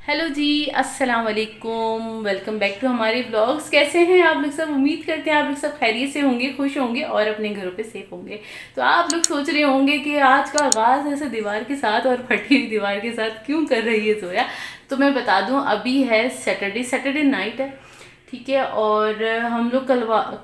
Hello जी, अस्सलाम वालेकुम। Welcome back to हमारे व्लॉग्स। कैसे हैं आप लोग सब? उम्मीद करते हैं आप लोग सब खैरियत से होंगे, खुश होंगे और अपने घरों पे सेफ होंगे। तो आप लोग सोच रहे होंगे कि आज का आगाज़ ऐसे दीवार के साथ और फटी हुई दीवार के साथ क्यों कर रही है जोया। तो मैं बता दूं, अभी है सैटरडे नाइट है, ठीक है। और हम लोग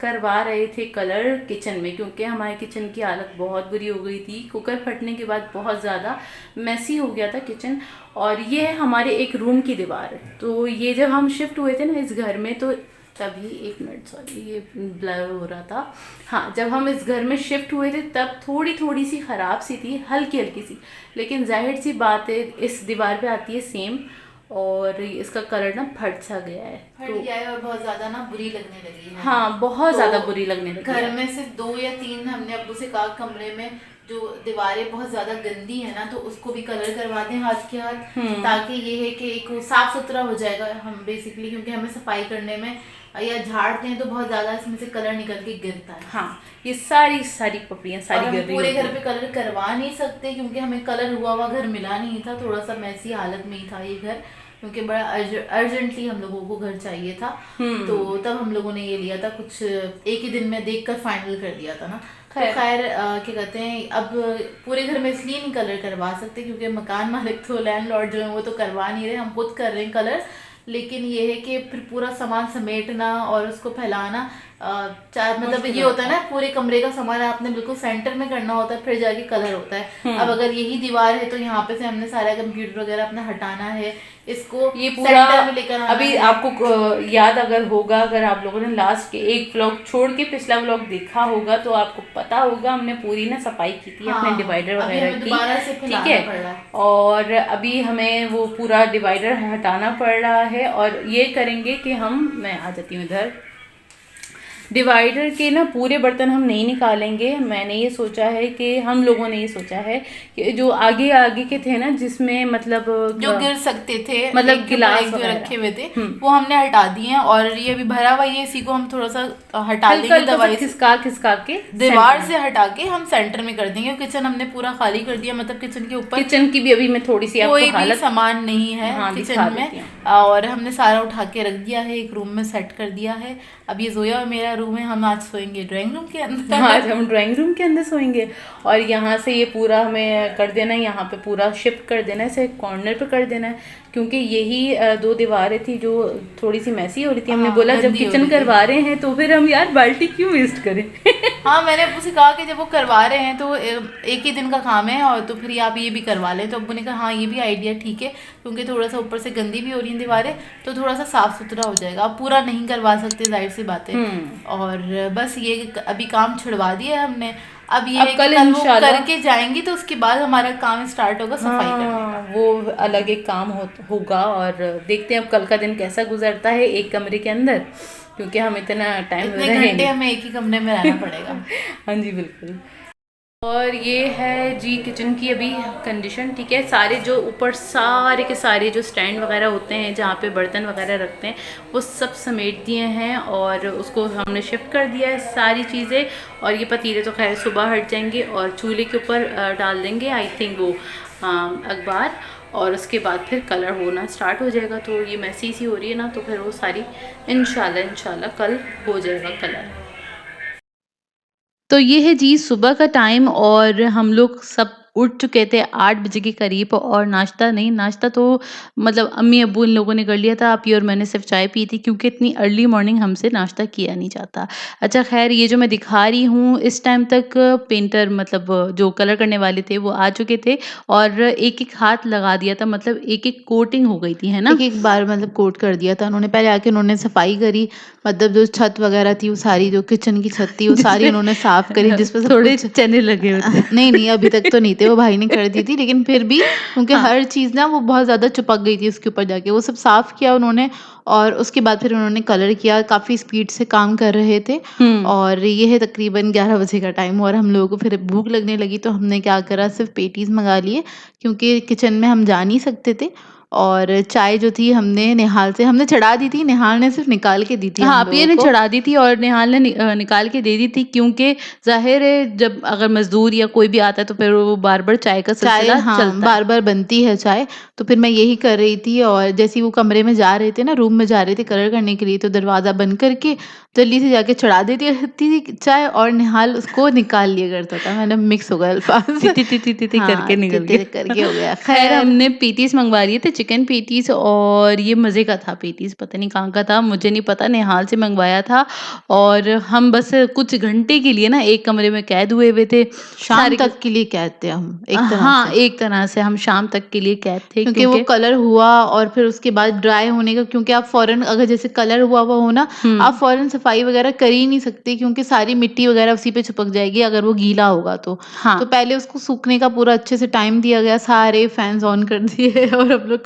करवा रहे थे कलर किचन में, क्योंकि हमारे किचन की हालत बहुत बुरी हो गई थी। कुकर फटने के बाद बहुत ज़्यादा मैसी हो गया था किचन। और ये है हमारे एक रूम की दीवार। तो ये जब हम शिफ्ट हुए थे ना इस घर में, तो तभी, एक मिनट, सॉरी ये ब्लर हो रहा था। हाँ, जब हम इस घर में शिफ्ट हुए थे तब थोड़ी थोड़ी सी ख़राब सी थी, हल्की हल्की सी। लेकिन जाहिर सी बात है, इस दीवार पे आती है सेम। और इसका कलर ना फट सा गया है, फट तो गया है और बहुत ज्यादा ना बुरी लगने लगी है। हाँ, बहुत तो ज़्यादा बुरी लगने लगी घर है। में सिर्फ 2 या 3 हमने अब्बू से कहा कमरे में जो दीवारें बहुत ज्यादा गंदी है ना, तो उसको भी कलर करवा दें हाथ के हाथ, ताकि ये है कि एक साफ सुथरा हो जाएगा। हम बेसिकली क्योंकि हमें सफाई करने में या झाड़ते हैं तो बहुत ज्यादा इसमें से कलर निकल के गिरता है। हाँ, ये सारी सारी पपड़ियाँ और सारी हम गिर रही पूरे होती घर हैं। पे कलर करवा नहीं सकते क्योंकि हमें कलर हुआ हुआ घर मिला नहीं था, थोड़ा सा मैसी हालत में ही था ये घर, क्योंकि बड़ा अर्जेंटली हम लोगों को घर चाहिए था। तो तब हम लोगों ने ये लिया था, कुछ एक ही दिन में देखकर फाइनल कर दिया था ना। तो खैर क्या कहते हैं, अब पूरे घर में इसलिए नहीं कलर करवा सकते क्योंकि मकान मालिक तो लैंडलॉर्ड जो है वो तो करवा नहीं रहे, हम खुद कर रहे हैं कलर। लेकिन ये है कि फिर पूरा सामान समेटना और उसको फैलाना, चार मतलब मुश्किल ये होता है ना, पूरे कमरे का सामान आपने बिल्कुल सेंटर में करना होता है, फिर जाके कलर होता है। अब अगर यही दीवार है तो यहाँ पे से हमने सारा कंप्यूटर वगैरह अपना हटाना है, इसको ये पूरा सेंटर में लेकर आना अभी है। आपको याद अगर होगा, अगर आप लोगों ने लास्ट के एक व्लॉग छोड़ के पिछला व्लॉग देखा होगा तो आपको पता होगा, हमने पूरी ना सफाई की थी अपने हाँ, डिवाइडर अभी वगैरह हमें की, दोबारा से ठीक फैलाना है। पड़ रहा है। और अभी हमें वो पूरा डिवाइडर हटाना पड़ रहा है, और ये करेंगे कि मैं आ जाती हूँ इधर। डिवाइडर के ना पूरे बर्तन हम नहीं निकालेंगे। मैंने ये सोचा है कि हम लोगों ने ये सोचा है कि जो आगे आगे के थे ना, जिसमें मतलब जो गिर सकते थे, मतलब एक के ऊपर गिलास एक जो वगैरह, रखे हुए थे वो हमने हटा दिए हैं। और ये अभी भरा हुआ ये, इसी को हम थोड़ा सा हटा हल्का देंगे हल्का सा दवाई से, खिसका खिसका के सेंटर दीवार में। से हटा के हम सेंटर में कर देंगे। किचन हमने पूरा खाली कर दिया, मतलब किचन के ऊपर किचन की भी अभी मैं थोड़ी सी आपको कोई भी हालत, सामान नहीं है हाँ, दिखा किचन में। देती हूँ। और हमने सारा उठा के रख दिया है, एक रूम में सेट कर दिया है। अब ये जोया और मेरा रूम है, हम आज सोएंगे ड्राइंग रूम के अंदर। आज हम ड्राइंग रूम के अंदर सोएंगे। और यहाँ से ये पूरा हमें कर देना है, यहाँ पे पूरा शिफ्ट कर देना है, इसे कॉर्नर पे कर देना है। क्योंकि यही दो दीवारें थी जो थोड़ी सी मैसी हो रही थी। हमने हाँ, बोला जब गंदी हो किचन रही थी। करवा रहे हैं तो फिर हम यार बाल्टी क्यों वेस्ट करें। हाँ, मैंने अब्बू से कहा कि जब वो करवा रहे हैं तो एक ही दिन का काम है, और तो फिर आप ये भी करवा लें। तो अब्बू ने कहा हाँ, ये भी आइडिया ठीक है, क्योंकि थोड़ा सा ऊपर से गंदी भी हो रही हैं दीवारें, तो थोड़ा सा साफ सुथरा हो जाएगा। आप पूरा नहीं करवा सकते, जाहिर सी बात है। और बस ये अभी काम छुड़वा दिया है हमने। अब ये अब है कि कल कल वो इंशाल्लाह, करके जाएंगी तो उसके बाद हमारा काम स्टार्ट होगा सफाई करने हाँ, का। वो अलग एक काम होगा। और देखते हैं अब कल का दिन कैसा गुजरता है एक कमरे के अंदर, क्योंकि हम इतना टाइम इतने रहे घंटे नहीं। हमें एक ही कमरे में रहना पड़ेगा। हाँ जी, बिल्कुल। और ये है जी किचन की अभी कंडीशन, ठीक है। सारे जो ऊपर सारे के सारे जो स्टैंड वगैरह होते हैं जहाँ पे बर्तन वगैरह रखते हैं, वो सब समेट दिए हैं और उसको हमने शिफ्ट कर दिया है सारी चीज़ें। और ये पतीले तो खैर सुबह हट जाएंगे और चूल्हे के ऊपर डाल देंगे, आई थिंक वो अखबार। और उसके बाद फिर कलर होना स्टार्ट हो जाएगा। तो ये मैसी सी हो रही है ना, तो फिर वो सारी इंशाल्लाह कल हो जाएगा कलर। तो ये है जी सुबह का टाइम, और हम लोग सब उठ चुके थे 8 बजे के करीब। और नाश्ता नहीं, नाश्ता तो मतलब अम्मी अब्बू इन लोगों ने कर लिया था। आप ही और मैंने सिर्फ चाय पी थी, क्योंकि इतनी अर्ली मॉर्निंग हमसे नाश्ता किया नहीं जाता। अच्छा खैर, ये जो मैं दिखा रही हूँ इस टाइम तक पेंटर मतलब जो कलर करने वाले थे वो आ चुके थे, और एक एक हाथ लगा दिया था, मतलब एक एक कोटिंग हो गई थी, है ना। एक एक बार मतलब कोट कर दिया था उन्होंने। पहले आके उन्होंने सफाई करी, मतलब जो छत वगैरह थी वो सारी, जो किचन की छत थी वो सारी जिसपे उन्होंने साफ करी, जिस पे सब थोड़े कुछ चने लगे होते नहीं नहीं, अभी तक तो नहीं थे, वो भाई ने कर दी थी। लेकिन फिर भी क्योंकि हाँ। हर चीज ना वो बहुत ज्यादा चिपक गई थी उसके ऊपर जाके, वो सब साफ किया उन्होंने। और उसके बाद फिर उन्होंने कलर किया, काफी स्पीड से काम कर रहे थे। हम्म। और ये है तकरीबन 11 बजे का टाइम, और हम लोगों को फिर भूख लगने लगी, तो हमने क्या करा, सिर्फ पेटीज मंगा लिए, क्योंकि किचन में हम जा नहीं सकते थे। और चाय जो थी हमने निहाल से हमने चढ़ा दी थी, निहाल ने सिर्फ निकाल के दी थी हाँ, हम पिया लोगों ने को। चढ़ा दी थी और निहाल ने निकाल के दे दी थी, क्योंकि ज़ाहिर है जब अगर मज़दूर या कोई भी आता है तो फिर वो बार-बार चाय का चाय सिलसिला हाँ, चलता है। बार-बार बनती है चाय, तो फिर मैं यही कर रही थी और जैसे ही वो कमरे में जा रहे थे ना, रूम में जा रहे थे कलर करने के लिए, तो दरवाज़ा बंद करके जल्दी से जाके चढ़ा देती थी चाय और निहाल उसको निकाल लिया करता था। मैंने मिक्स हो गए अल्फ़ाज़। टी, टी, टी, टी, टी हाँ, करके निकल ति-ति गया। करके हो गया। ख़ैर ख़ैर हम हमने पैटीज़ मँगवा लिए थे, चिकन पैटीज़, और ये मज़े का था पैटीज़, पता नहीं कहाँ का था, मुझे नहीं पता, निहाल से मँगवाया था। और हम बस कुछ घंटे के लिए ना एक कमरे में कैद हुए हुए थे। शाम सारे के तक के लिए कहते हैं हम, एक तरह हाँ, से। एक तरह से हम शाम तक के लिए कैद थे, क्योंकि वो क्योंकि कलर हुआ और फिर उसके बाद ड्राई होने का, क्योंकि आप फ़ौरन अगर जैसे कलर हुआ हुआ हो ना, आप हुँ, फ़ौरन सफाई वगैरह कर ही नहीं सकते, क्योंकि सारी मिट्टी वगैरह उसी पे चिपक जाएगी अगर वो गीला होगा तो। हाँ, तो पहले उसको सूखने का पूरा अच्छे से टाइम दिया गया, सारे फैन्स ऑन कर दिए और हम लोग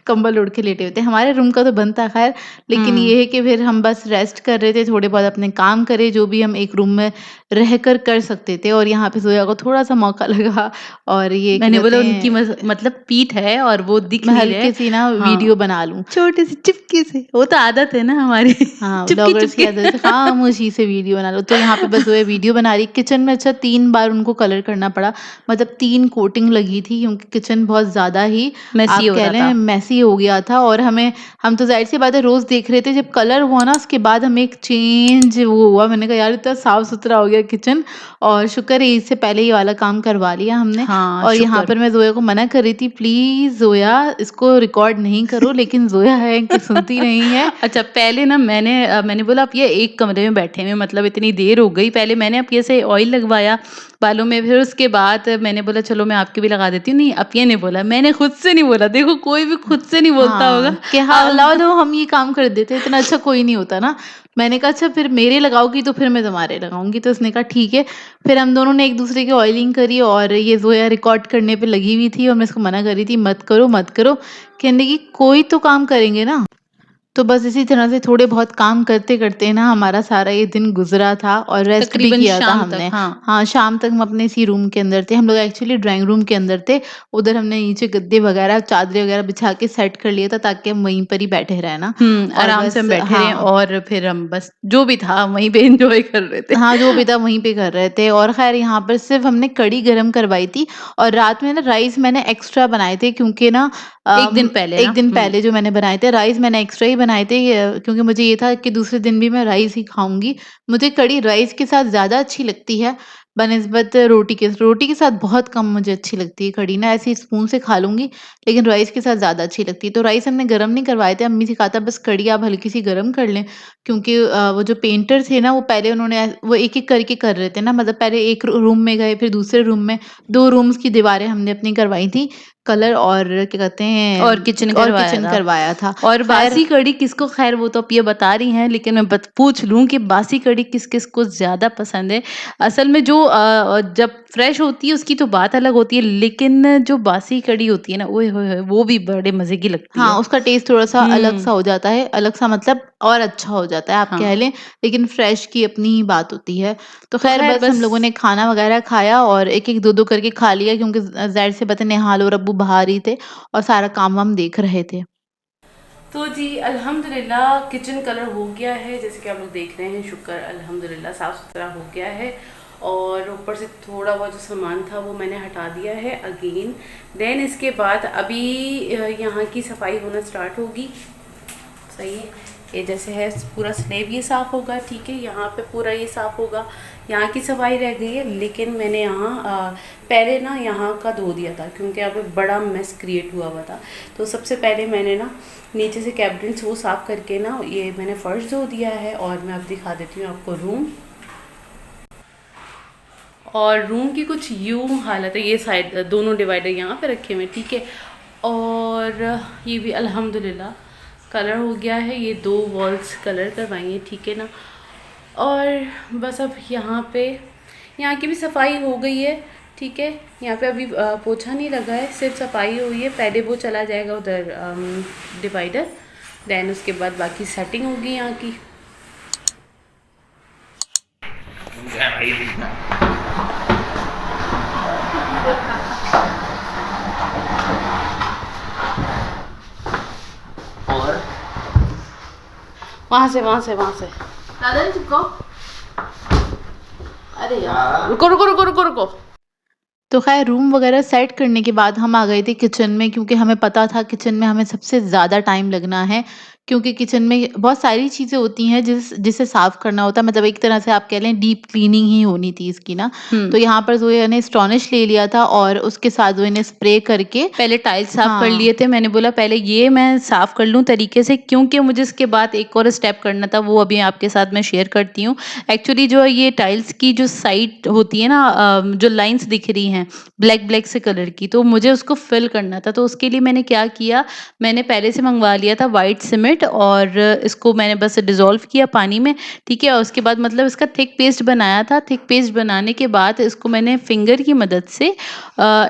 कंबल ओढ़ के लेटे हुए थे। हमारे रूम का तो बंद था ख़ैर, लेकिन हुँ। ये है कि फिर हम बस रेस्ट कर रहे थे, थोड़े बहुत अपने काम करे जो भी हम एक रूम में रहकर कर सकते थे, और यहाँ पे ज़ोया को थोड़ा-सा मौका लगा और ये क्या मैंने बोला कहते उनकी हैं, मतलब पीठ है और वो दिख मैं नहीं रहे। हल्की-सी ना वीडियो हाँ, बना लूँ। छोटी-सी चुपके से, वो तो आदत है ना हमारी। हाँ, व्लॉगर्स की चुपके-चुपके। आदत है खामोशी से वीडियो बना लो। तो यहाँ पे बस ज़ोया वीडियो बना रही, किचन में अच्छा 3 बार उनको कलर करना पड़ा। मतलब 3 कोटिंग लगी थी, क्योंकि किचन बहुत ज़्यादा ही मेसी आप हो कह रहा था। लें मेसी हो गया था, और हम तो ज़ाहिर-सी बात है रोज़ देख रहे थे। जब कलर हुआ ना उसके बाद हमें एक चेंज वो हुआ, मैंने कहा यार इतना साफ-सुथरा हो गया किचन, और शुक्र है इससे पहले ये वाला काम करवा लिया हमने। हाँ, और यहाँ शुक्र। पर मैं ज़ोया को मना कर रही थी, प्लीज़ ज़ोया इसको रिकॉर्ड नहीं करो, लेकिन ज़ोया है कि सुनती नहीं है। अच्छा, पहले ना मैंने बोला आप ये एक कमरे में बैठे हुए मतलब इतनी देर हो गई, पहले मैंने अब ये से ऑयल लगवाया बालों में, फिर उसके बाद मैंने बोला चलो मैं आपके भी लगा देती हूँ। नहीं, अपिया ने बोला, मैंने खुद से नहीं बोला। देखो कोई भी खुद से नहीं बोलता होगा। हाँ, कि हाँ, लाओ अब लो हम ये काम कर देते, इतना अच्छा कोई नहीं होता ना। मैंने कहा अच्छा फिर मेरे लगाओगी तो फिर मैं तुम्हारे लगाऊँगी, तो उसने कहा ठीक है। फिर हम दोनों ने एक-दूसरे की ऑयलिंग करी, और ये ज़ोया रिकॉर्ड करने पे लगी हुई थी और मैं इसको मना कर रही थी मत करो, मत करो। कहने लगी कोई तो काम करेंगे ना। तो बस इसी तरह से थोड़े बहुत काम करते-करते ना हमारा सारा ये दिन गुज़रा था, और रेस्ट भी तकरीबन किया था शाम तक, हमने। हाँ। हाँ, शाम तक हम अपने इसी रूम के अंदर थे। हम लोग एक्चुअली ड्राइंग रूम के अंदर थे। उधर हमने नीचे गद्दे वगैरह, चादरें वगैरह बिछा के सेट कर लिया था, ताकि हम वहीं पर ही बैठे रहें ना। और आराम से बस हम बैठे रहे हाँ। और फिर हम बस जो भी था वहीं पे एन्जॉय कर रहे थे। हाँ, जो भी था वहीं पे कर रहे थे, और ख़ैर यहाँ पर सिर्फ़ हमने कढ़ी गरम करवाई थी, और रात में ना राइस मैंने एक्स्ट्रा बनाए थे, क्योंकि ना एक दिन पहले 1 ना। दिन पहले जो मैंने बनाए थे राइस, मैंने एक्स्ट्रा ही बनाए थे, क्योंकि मुझे ये था कि दूसरे दिन भी मैं राइस ही खाऊँगी। मुझे कढ़ी राइस के साथ ज़्यादा अच्छी लगती है बनिस्बत रोटी के साथ बहुत कम मुझे अच्छी लगती है कढ़ी ना, ऐसे ही स्पून से खा लूँगी, लेकिन राइस के साथ ज़्यादा अच्छी लगती है। तो राइस हमने गरम नहीं करवाए थे, अम्मी से कहा था बस कढ़ी आप हल्की-सी गरम कर लें, क्योंकि वो जो पेंटर थे ना वो पहले उन्होंने वो एक-एक करके कर रहे थे ना, मतलब पहले एक रूम में गए, फिर दूसरे रूम में, 2 रूम्स की दीवारें हमने अपनी करवाई थी कलर, और क्या कहते और हैं, किचन और करवाया किचन था। करवाया था। और ख़ैर बासी कढ़ी किसको, ख़ैर वो तो अब ये बता रही हैं, लेकिन मैं पूछ लूँ कि बासी कढ़ी किस-किस को ज़्यादा पसंद है? असल में जो जब फ्रेश होती है उसकी तो बात अलग होती है, लेकिन जो बासी कढ़ी होती है ना, ओए होए होए! वो भी बड़े मज़े की लगती हाँ, है। उसका टेस्ट थोड़ा-सा हुँ, अलग-सा हो जाता है, अलग-सा मतलब और अच्छा हो जाता है आप हाँ। कह लें, लेकिन फ्रेश की अपनी ही बात होती है। तो तो ख़ैर ख़ैर बस हम बस लोगों ने खाना वग़ैरह खाया, और एक-एक, 2-2 करके खा लिया, क्योंकि ज़ाहिर-सी बात है निहाल और अब्बू बाहर ही थे और सारा काम-वाम देख रहे थे। तो जी अल्हम्दुलिल्लाह किचन कलर हो गया है, जैसे कि आप लोग देख रहे हैं, शुक्र अल्हम्दुलिल्लाह साफ़ सुथरा हो गया है। और ऊपर से थोड़ा बहुत जो सामान था वो मैंने हटा दिया है अगेन। देन इसके बाद अभी यहाँ की सफाई होना स्टार्ट होगी। सही है, ये जैसे है पूरा स्लेब ये साफ़ होगा, ठीक है, यहाँ पे पूरा ये साफ़ होगा। यहाँ की सफाई रह गई है, लेकिन मैंने यहाँ पहले ना यहाँ का धो दिया था, क्योंकि यहाँ पे बड़ा मेस क्रिएट हुआ हुआ था। तो सबसे पहले मैंने ना नीचे से कैबिनेट्स वो साफ़ करके ना ये मैंने फ़र्श धो दिया है। और मैं अब दिखा देती हूँ आपको रूम। और रूम की कुछ यूँ हालत है, ये साइड दोनों डिवाइडर यहाँ पे रखे हुए हैं, ठीक है। और ये भी अल्हम्दुलिल्लाह कलर हो गया है, ये 2 वॉल्स कलर करवाई हैं, ठीक है ना। और बस अब यहाँ की भी सफाई हो गई है, ठीक है। यहाँ पे अभी पोछा नहीं लगा है, सिर्फ सफाई हुई है। पहले वो चला जाएगा उधर डिवाइडर, देन उसके बाद बाकी सेटिंग होगी यहाँ की। वहाँ से दादा ने चिपकाओ। अरे यार रुको। तो खैर रूम वगैरह सेट करने के बाद हम आ गए थे किचन में, क्योंकि हमें पता था किचन में हमें सबसे ज़्यादा टाइम लगना है, क्योंकि किचन में बहुत सारी चीज़ें होती हैं जिसे साफ़ करना होता है। मतलब एक तरह से आप कह लें डीप क्लीनिंग ही होनी थी इसकी ना। तो यहाँ पर ज़ोया ने एस्टोनिश ले लिया था और उसके साथ ज़ोया ने स्प्रे करके पहले टाइल्स साफ कर हाँ। लिए थे। मैंने बोला पहले ये मैं साफ कर लूँ तरीके से, क्योंकि मुझे इसके बाद एक और स्टेप करना था, वो अभी आपके साथ मैं शेयर करती हूँ। एक्चुअली जो ये टाइल्स की जो साइड होती है ना, जो लाइंस दिख रही हैं ब्लैक से कलर की, तो मुझे उसको फिल करना था। तो उसके लिए मैंने क्या किया, मैंने पहले से मंगवा लिया था वाइट सीमेंट और इसको मैंने बस डिज़ोल्व किया पानी में, ठीक है। और उसके बाद मतलब इसका थिक पेस्ट बनाया था। थिक पेस्ट बनाने के बाद इसको मैंने फिंगर की मदद से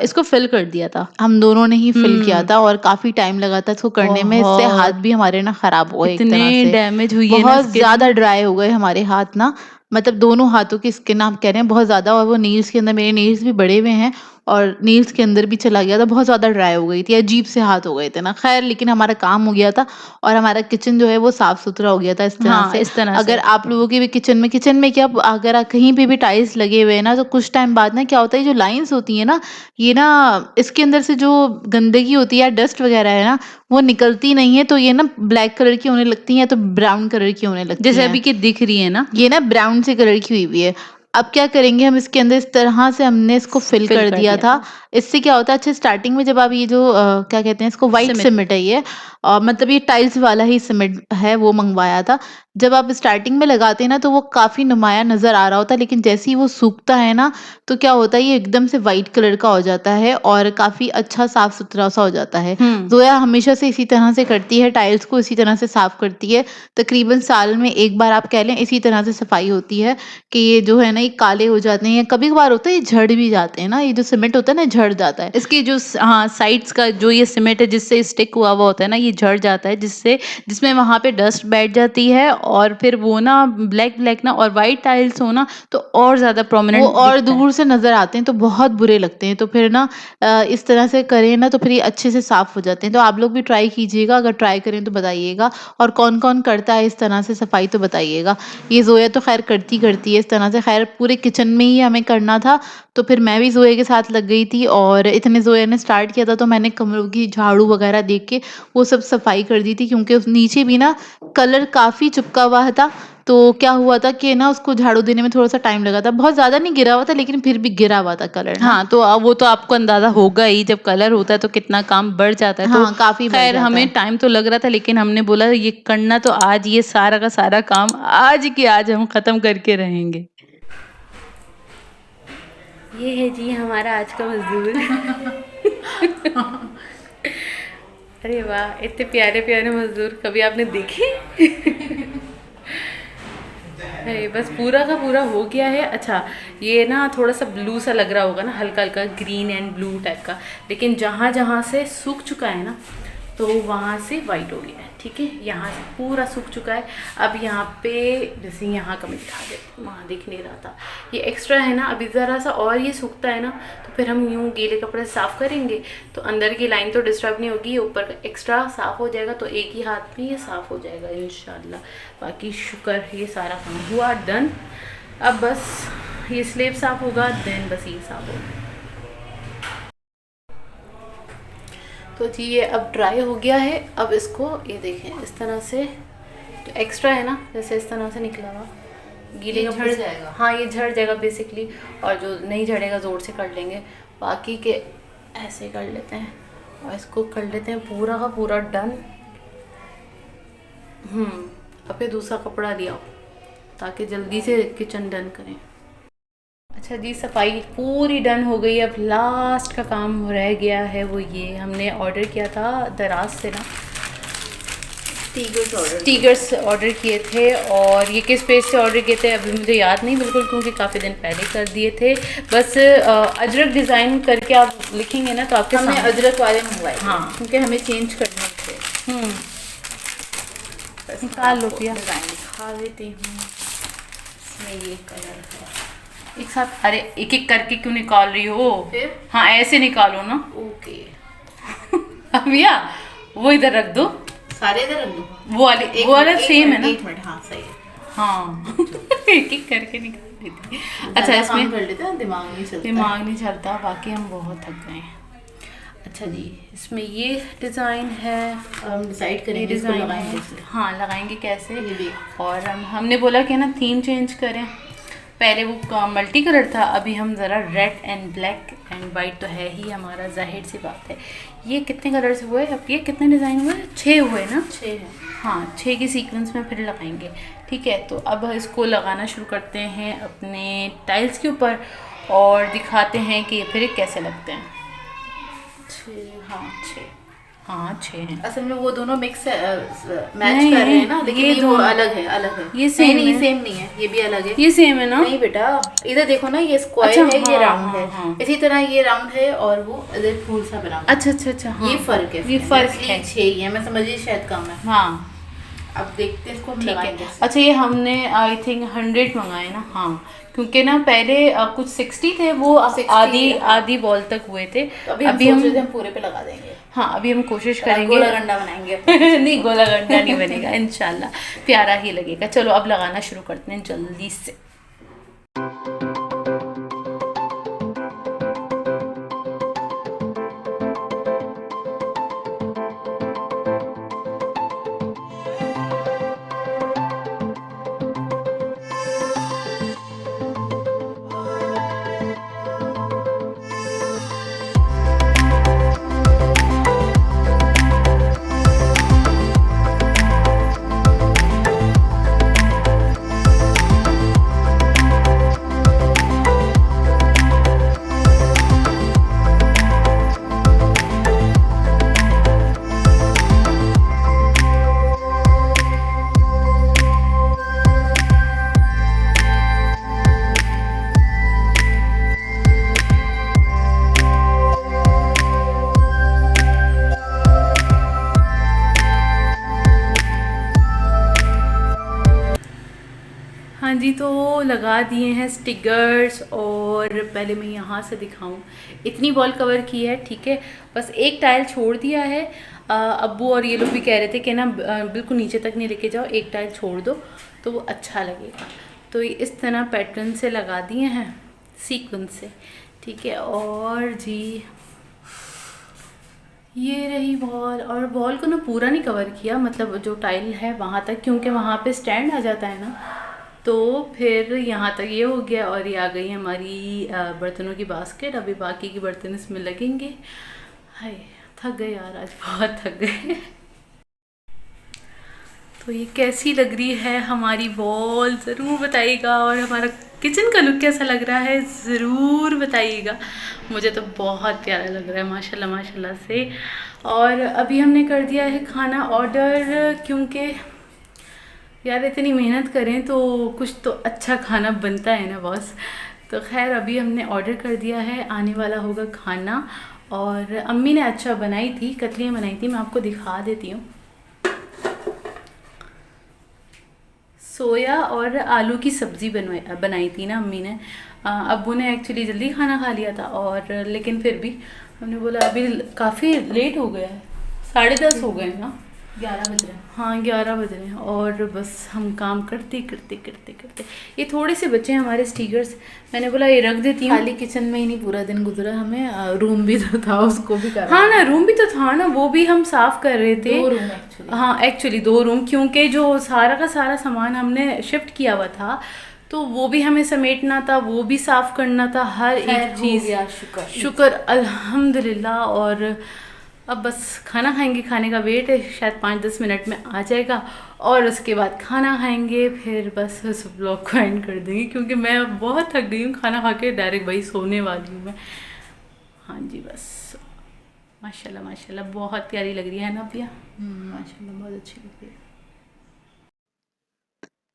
इसको फिल कर दिया था। हम दोनों ने ही फिल किया था और काफ़ी टाइम लगा था इसको करने में। इससे हाथ बहुत भी हमारे ना ख़राब हुए एक इतने तरह से। डैमेज हुई है ना बहुत स्किन। ज़्यादा ड्राई हो गए हमारे हाथ ना, मतलब दोनों हाथों की स्किन आप कह रहे हैं बहुत ज़्यादा, और वो नील्स के अंदर, मेरे नील्स भी बड़े हुए हैं और नील्स के अंदर भी चला गया था, बहुत ज़्यादा ड्राई हो गई थी, अजीब से हाथ हो गए थे ना। खैर लेकिन हमारा काम हो गया था और हमारा किचन जो है वो साफ़ सुथरा हो गया था इस तरह हाँ, से। इस तरह अगर से। आप लोगों के भी किचन में क्या, अगर आप कहीं पे भी टाइल्स लगे हुए हैं ना, तो कुछ टाइम बाद ना क्या होता है, जो लाइन्स होती है ना, ये ना इसके अंदर से जो गंदगी होती है या डस्ट वगैरह है ना, वो निकलती नहीं है, तो ये ना ब्लैक कलर की होने लगती हैं या तो ब्राउन कलर की होने लगती जैसे हैं। अभी की दिख रही है ना, ये ना ब्राउन से कलर की हुई हुई है। अब क्या करेंगे हम, इसके अंदर इस तरह से हमने इसको फिल फिल कर कर दिया दिया था। था इससे क्या होता है, अच्छा स्टार्टिंग में जब आप ये जो क्या कहते हैं इसको, व्हाइट सीमेंट। सीमेंट है ये, मतलब ये टाइल्स वाला ही सीमेंट है, वो मंगवाया था। जब आप स्टार्टिंग में लगाते हैं ना तो वो काफ़ी नुमाया नज़र आ रहा होता है, लेकिन जैसे ही वो सूखता है ना तो क्या होता है, ये एकदम से व्हाइट कलर का हो जाता है और काफ़ी अच्छा साफ सुथरा सा हो जाता है। ज़ोया हमेशा से इसी तरह से करती है, टाइल्स को इसी तरह से साफ करती है। तकरीबन साल में एक बार आप कह लें इसी तरह से सफाई होती है कि ये जो है ना, ये काले हो जाते हैं, या कभी-कभार होता है ये झड़ भी जाते हैं ना, ये जो सीमेंट होता है ना झड़ जाता है। इसकी जो हाँ साइड्स का जो ये सीमेंट है जिससे स्टिक हुआ होता है ना, ये झड़ जाता है, जिसमें वहाँ पे डस्ट बैठ जाती है और फिर वो ना ब्लैक ना, और वाइट टाइल्स हो ना तो और ज़्यादा वो प्रोमिनेंट और दिखता है। दूर से नज़र आते हैं तो बहुत बुरे लगते हैं। तो फिर ना इस तरह से करें ना तो फिर ये अच्छे से साफ़ हो जाते हैं। तो आप लोग भी ट्राई कीजिएगा, अगर ट्राई करें तो बताइएगा, और कौन-कौन करता है इस तरह से सफाई तो बताइएगा। ये ज़ोया तो ख़ैर करती है इस तरह से। ख़ैर पूरे किचन में ही हमें करना था, तो फिर मैं भी ज़ोया के साथ लग गई थी, और इतने ज़ोया ने स्टार्ट किया था तो मैंने कमरों की झाड़ू वग़ैरह देके के वो सब सफाई कर दी थी, क्योंकि उस नीचे भी ना कलर काफ़ी चिपका हुआ था। तो क्या हुआ था कि ना उसको झाड़ू देने में थोड़ा-सा टाइम लगा था। बहुत ज़्यादा नहीं गिरा हुआ था, लेकिन फिर भी गिरा हुआ था कलर ना। हाँ, तो वो तो आपको अंदाज़ा होगा ही, जब कलर होता है तो कितना काम बढ़ जाता है। तो हाँ, काफ़ी बढ़ ख़ैर जाता हमें है। टाइम तो लग रहा था, लेकिन हमने बोला ये करना तो आज, ये सारा का सारा काम आज के आज हम ख़त्म करके रहेंगे। ये है जी हमारा आज का मज़दूर। अरे वाह, इतने प्यारे मज़दूर कभी आपने देखे? अरे बस पूरा का पूरा हो गया है। अच्छा, ये ना थोड़ा सा ब्लू सा लग रहा होगा ना, हल्का हल्का ग्रीन एंड ब्लू टाइप का, लेकिन जहाँ जहाँ से सूख चुका है ना तो वहाँ से वाइट हो गया है, ठीक है। यहाँ से पूरा सूख चुका है। अब यहाँ पे जैसे यहाँ का मैं दिखा देती हूँ, वहाँ दिख नहीं रहा था, ये एक्स्ट्रा है ना, अभी ज़रा सा और ये सूखता है ना तो फिर हम यूँ गीले कपड़े से साफ़ करेंगे तो अंदर की लाइन तो डिस्टर्ब नहीं होगी, ऊपर का एक्स्ट्रा साफ़ हो जाएगा, तो एक ही हाथ में ये साफ़ हो जाएगा इंशाल्लाह। बाकी शुक्र ये सारा काम हुआ डन। अब बस ये स्लेब साफ़ होगा, देन बस ये साफ़ होगा। तो जी ये अब ड्राई हो गया है। अब इसको ये देखें इस तरह से, जो एक्स्ट्रा है ना जैसे इस तरह से निकला हुआ गीले ये का झड़ जाएगा। हाँ ये झड़ जाएगा बेसिकली, और जो नहीं झड़ेगा ज़ोर से कर लेंगे, बाकी के ऐसे कर लेते हैं और इसको कर लेते हैं पूरा का पूरा डन। अब फिर दूसरा कपड़ा लिया ताकि जल्दी से किचन डन करें। अच्छा जी, सफाई पूरी डन हो गई। अब लास्ट का काम रह गया है, वो ये हमने ऑर्डर किया था दराज से ना, स्टिकर्स ऑर्डर किए थे। और ये किस पेज से ऑर्डर किए थे अभी मुझे याद नहीं बिल्कुल, क्योंकि काफ़ी दिन पहले कर दिए थे। बस अजरक डिज़ाइन करके आप लिखेंगे ना तो आपके हमने अजरक वाले मंगवाए थे, हाँ, क्योंकि हमें चेंज करने थे। निकाल लो भैया, डिज़ाइन दिखा देती हूँ। इसमें ये कलर है एक साथ। अरे एक एक करके क्यों निकाल रही हो? फिर हाँ ऐसे निकालो ना। ओके भैया वो इधर रख दो, सारे इधर रख दो। वो वाला सेम है ना? 1 मिनट, हाँ सही है। हाँ एक एक करके निकाल देती। अच्छा इसमें कर लेते हैं, दिमाग नहीं चलता, बाकी हम बहुत थक गए हैं। अच्छा जी, इसमें ये डिज़ाइन है, हम डिसाइड करेंगे इसको डिज़ाइन लगाएंगे है। इसलिए। हाँ लगाएंगे कैसे। ये भी और हमने बोला कि ना थीम चेंज करें, पहले वो मल्टी कलर था, अभी हम ज़रा red and black and white तो है ही हमारा, जाहिर सी बात है। ये कितने कलर्स हुए अब, ये कितने डिज़ाइन हुए? 6 हुए ना? 6 है। हाँ 6 के सीक्वेंस में फिर लगाएंगे। ठीक है, तो अब इसको लगाना शुरू करते हैं अपने टाइल्स के ऊपर और दिखाते हैं कि फिर कैसे लगते हैं। 6, हाँ 6। हाँ 6 हैं। असल में वो दोनों मिक्स मैच नहीं, कर रहे हैं ना, लेकिन ये वो दोनों अलग है, अलग है। ये सेम नहीं, है। सेम नहीं है, ये भी अलग है। ये सेम है ना? नहीं बेटा, इधर देखो ना, ये स्क्वायर अच्छा, है, ये हाँ, राउंड है। हाँ। इसी तरह ये राउंड है और वो इधर फूल सा बना हुआ है। अच्छा हाँ, ये फर्क है, ये फर्क है। 6 ही है, मैं समझी शायद कम है। हाँ अब देखते हैं इसको हम ठीक है। लगाएंगे। अच्छा ये हमने आई थिंक 100 मंगाए ना? हाँ, क्योंकि ना पहले कुछ 60 थे, वो 60 आधी बॉल तक हुए थे। तो अभी हम सोच रहे थे हम पूरे पे लगा देंगे। हाँ अभी हम कोशिश करेंगे। गोला गंडा बनाएंगे नहीं गोला गंडा नहीं बनेगा, इंशाल्लाह प्यारा ही लगेगा। चलो अब लगाना शुरू करते हैं जल्दी से। हाँ जी, तो लगा दिए हैं स्टिकर्स। और पहले मैं यहाँ से दिखाऊं, इतनी वॉल कवर की है। ठीक है, बस एक टाइल छोड़ दिया है। अब्बू और ये लोग भी कह रहे थे कि ना बिल्कुल नीचे तक नहीं लेके जाओ, एक टाइल छोड़ दो तो वो अच्छा लगेगा। तो ये इस तरह पैटर्न से लगा दिए हैं, सीक्वेंस से। ठीक है, और जी ये रही वॉल। और वॉल को ना पूरा नहीं कवर किया, मतलब जो टाइल है वहाँ तक, क्योंकि वहाँ पे स्टैंड आ जाता है ना, तो फिर यहाँ तक ये हो गया। और ये आ गई हमारी बर्तनों की बास्केट। अभी बाकी के बर्तन इसमें लगेंगे। हाय थक गए यार, आज बहुत थक गए। तो ये कैसी लग रही है हमारी वॉल, ज़रूर बताइएगा। और हमारा किचन का लुक कैसा लग रहा है ज़रूर बताइएगा। मुझे तो बहुत प्यारा लग रहा है माशाल्लाह माशाल्लाह से। और अभी हमने कर दिया है खाना ऑर्डर, क्योंकि यार इतनी मेहनत करें तो कुछ तो अच्छा खाना बनता है ना बॉस। तो खैर अभी हमने ऑर्डर कर दिया है, आने वाला होगा खाना। और अम्मी ने अच्छा बनाई थी, कतलियाँ बनाई थी, मैं आपको दिखा देती हूँ। सोया और आलू की सब्ज़ी बनाई थी ना अम्मी ने। अब्बू ने एक्चुअली जल्दी खाना खा लिया था, और लेकिन फिर भी हमने बोला अभी काफ़ी लेट हो गया है, 10:30 हो गए ना, 11 बज रहे हैं। हाँ 11 बज रहे हैं। और बस हम काम करते करते करते करते ये थोड़े से बच्चे हैं हमारे स्टिकर्स, मैंने बोला ये रख देती हूँ। खाली किचन में ही नहीं पूरा दिन गुजरा, हमें रूम भी तो था, उसको भी करा। हाँ ना, रूम भी तो था ना, वो भी हम साफ कर रहे थे। 2 रूम एक्चुअली। हाँ एक्चुअली 2 रूम, क्योंकि जो सारा का सारा सामान हमने शिफ्ट किया हुआ था, तो वो भी हमें समेटना था, वो भी साफ करना था, हर एक चीज़। शुक्र अल्हम्दुलिल्लाह। और अब बस खाना खाएंगे, खाने का वेट है, शायद 5-10 मिनट में आ जाएगा। और उसके बाद खाना खाएंगे, फिर बस उस ब्लॉग को एंड कर देंगे, क्योंकि मैं बहुत थक गई हूँ। खाना खा के डायरेक्ट वही सोने वाली हूँ मैं। हाँ जी बस माशाल्लाह माशाल्लाह बहुत प्यारी लग रही है ना पिया। माशाल्लाह बहुत अच्छी लग रही है।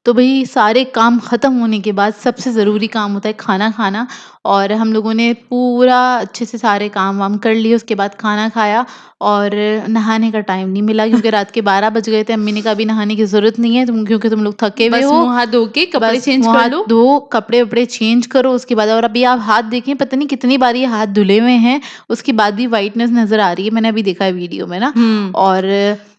तो भई सारे काम ख़त्म होने के बाद सबसे ज़रूरी काम होता है खाना खाना और हम लोगों ने पूरा अच्छे से सारे काम-वाम कर लिए, उसके बाद खाना खाया और नहाने का टाइम नहीं मिला क्योंकि रात के 12 बज गए थे। अम्मी ने कहा अभी नहाने की ज़रूरत नहीं है क्योंकि तुम लोग थके हुए बस हो। मुँह हाथ धो के कपड़े बस चेंज मुँह कर हाथ लो। धो, कपड़े-वपड़े चेंज करो उसके बाद और अभी आप हाथ देखें पता नहीं कितनी बार ये हाथ धुले हुए हैं, उसके बाद भी व्हाइटनेस नज़र आ रही है। मैंने अभी देखा है वीडियो में ना हुँ। और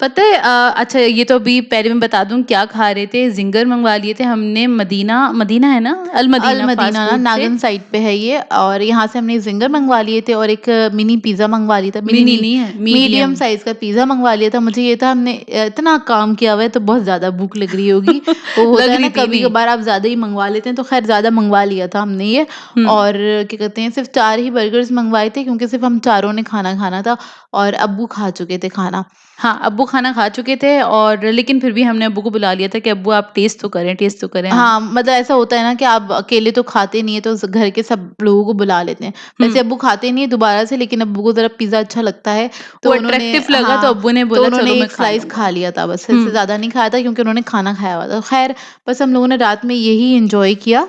पता है अच्छा ये तो अभी पहले मैं बता दूँ क्या खा रहे थे, ज़िंगर मँगवा लिए थे हमने मदीना मदीना है ना? अल अल मदीना फ़ास्ट मदीना ना फ़ूड से। नागन साइड पे है ये और यहाँ से हमने ज़िंगर मँगवा लिए थे और एक मिनी पिज़्ज़ा मँगवा लिया था। मिनी मिनी नहीं, नहीं है, मीडियम मीडियम। साइज़ का पिज़्ज़ा मँगवा लिया था। मुझे ये था हमने इतना काम किया हुआ है तो बहुत ज़्यादा भूख लग रही होगी। वो होता लग है रही ना थी नहीं। कभी-कभार आप ज़्यादा ही मँगवा लेते हैं तो ख़ैर ज़्यादा मँगवा लिया था हमने ये हुँ। और क्या कहते हैं सिर्फ़ 4 ही बर्गर्स मँगवाए थे क्योंकि सिर्फ़ हम चारों ने खाना खाना था और अब्बू खा चुके थे खाना। हाँ, अब्बू खाना खा चुके थे और लेकिन फिर भी हमने अब्बू को बुला लिया था कि अब्बू आप टेस्ट तो करें, टेस्ट तो करें। हाँ, मतलब ऐसा होता है ना कि आप अकेले तो खाते नहीं है तो घर के सब लोगों को बुला लेते हैं। हुँ। वैसे अब्बू खाते नहीं है दोबारा से लेकिन अब्बू को ज़रा पिज़्ज़ा अच्छा लगता है वो तो उन्होंने अट्रैक्टिव लगा तो हाँ, अब्बू ने तो बोला उन्होंने चलो मैं 1 खा स्लाइस लूँगा। खा लिया था बस, इससे हुँ। ज़्यादा नहीं खाया था क्योंकि उन्होंने खाना खाया हुआ था। ख़ैर बस हम लोगों ने रात में यही एन्जॉय किया।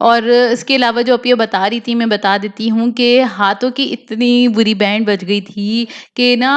और इसके अलावा जो आप ये बता रही थी, मैं बता देती हूँ कि हाथों की इतनी बुरी बैंड बज गई थी कि ना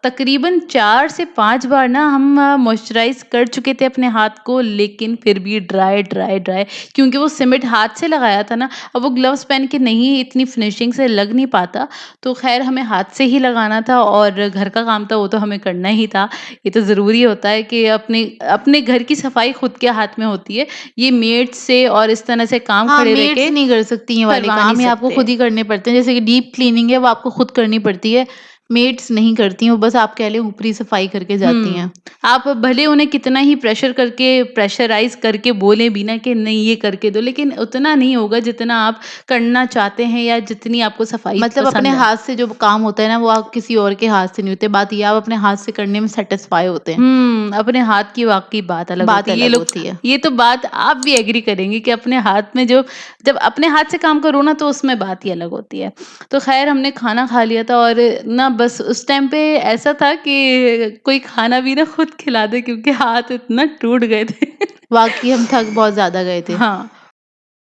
तकरीबन 4 से 5 बार ना हम मॉइस्चराइज़ कर चुके थे अपने हाथ को, लेकिन फिर भी ड्राई, ड्राई, ड्राई क्योंकि वो सीमेंट हाथ से लगाया था ना, अब वो ग्लव्स पहन के नहीं इतनी फिनिशिंग से लग नहीं पाता, तो ख़ैर हमें हाथ से ही लगाना था और घर का काम था वो तो हमें करना ही था। ये तो ज़रूरी होता है कि अपने अपने घर की सफाई खुद के हाथ में होती है। ये मेड से और इस तरह से काम हाँ, खड़े रह मेड्स के नहीं कर सकती ये वाले करवा नहीं काम, ये आपको सकते। खुद ही करने पड़ते हैं। जैसे कि डीप क्लीनिंग है वो आपको खुद करनी पड़ती है, मेड्स नहीं करती हैं, वो बस आप कह लें ऊपरी सफाई करके जाती हुँ, हैं। आप भले उन्हें कितना ही प्रेशराइज़ करके बोलें भी ना कि नहीं ये करके दो, लेकिन उतना नहीं होगा जितना आप करना चाहते हैं या जितनी आपको सफाई मतलब अपने पसंद है। हाथ से जो काम होता है ना, वो आप किसी और के हाथ से नहीं होते। बात ये है आप अपने हाथ से करने में सैटिस्फाई होते हैं, अपने हाथ की वाक़ई बात अलग बात होती है। अलग होती है। ये तो बात आप भी एग्री करेंगे कि अपने हाथ में जो जब अपने हाथ से काम करो ना तो उसमें बात ही अलग होती है। तो ख़ैर हमने खाना खा लिया था और ना बस उस टाइम पे ऐसा था कि कोई खाना भी ना खुद खिला दे क्योंकि हाथ इतना टूट गए थे। वाक़ई हम थक बहुत ज़्यादा गए थे। हाँ।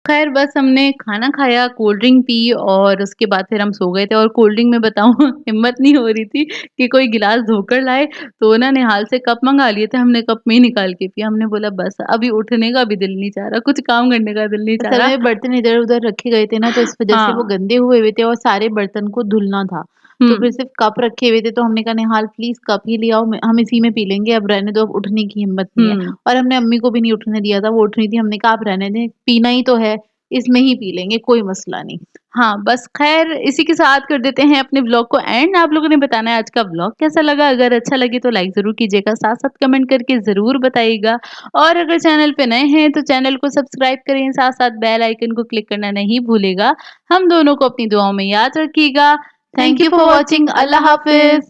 ख़ैर बस हमने खाना खाया, कोल्ड ड्रिंक पी और उसके बाद फिर हम सो गए थे और कोल्ड ड्रिंक मैं बताऊँ हिम्मत नहीं हो रही थी कि कोई गिलास धोकर लाए, तो ना निहाल से कप मँगा लिए थे, हमने कप में ही निकाल के पिया। हमने बोला बस अभी उठने का भी दिल नहीं चाह रहा, कुछ काम करने का दिल नहीं चाह असल रहा। में बर्तन इधर-उधर रखे गए थे ना, तो इस वज़ह से वो हाँ। गंदे हुए हुए थे और सारे बर्तन को धुलना था। हुँ, तो फिर सिर्फ़ कप रखे हुए थे, तो हमने कहा निहाल प्लीज़ कप ही ले आओ, हम इसी में पी लेंगे, अब रहने दो, अब उठने की हिम्मत नहीं है। हुँ। और हमने अम्मी को भी नहीं उठने दिया था, वो उठ रही थी, हमने कहा आप रहने दें, पीना ही तो है, इसमें ही पी लेंगे, कोई मसला नहीं। हाँ, बस ख़ैर इसी के साथ कर देते हैं अपने व्लॉग को एंड। आप लोगों ने बताना है आज का व्लॉग कैसा लगा? अगर अच्छा लगे तो लाइक ज़रूर कीजिएगा, साथ-साथ कमेंट करके ज़रूर बताइएगा और अगर चैनल पे नए हैं तो चैनल को सब्सक्राइब करें, साथ-साथ बेल आइकन को क्लिक करना नहीं भूलिएगा। हम दोनों को अपनी दुआओं में याद रखिएगा। Thank thank you you for for watching. Watching, Allah Allah हाफ़िज़। हाफ़िज़।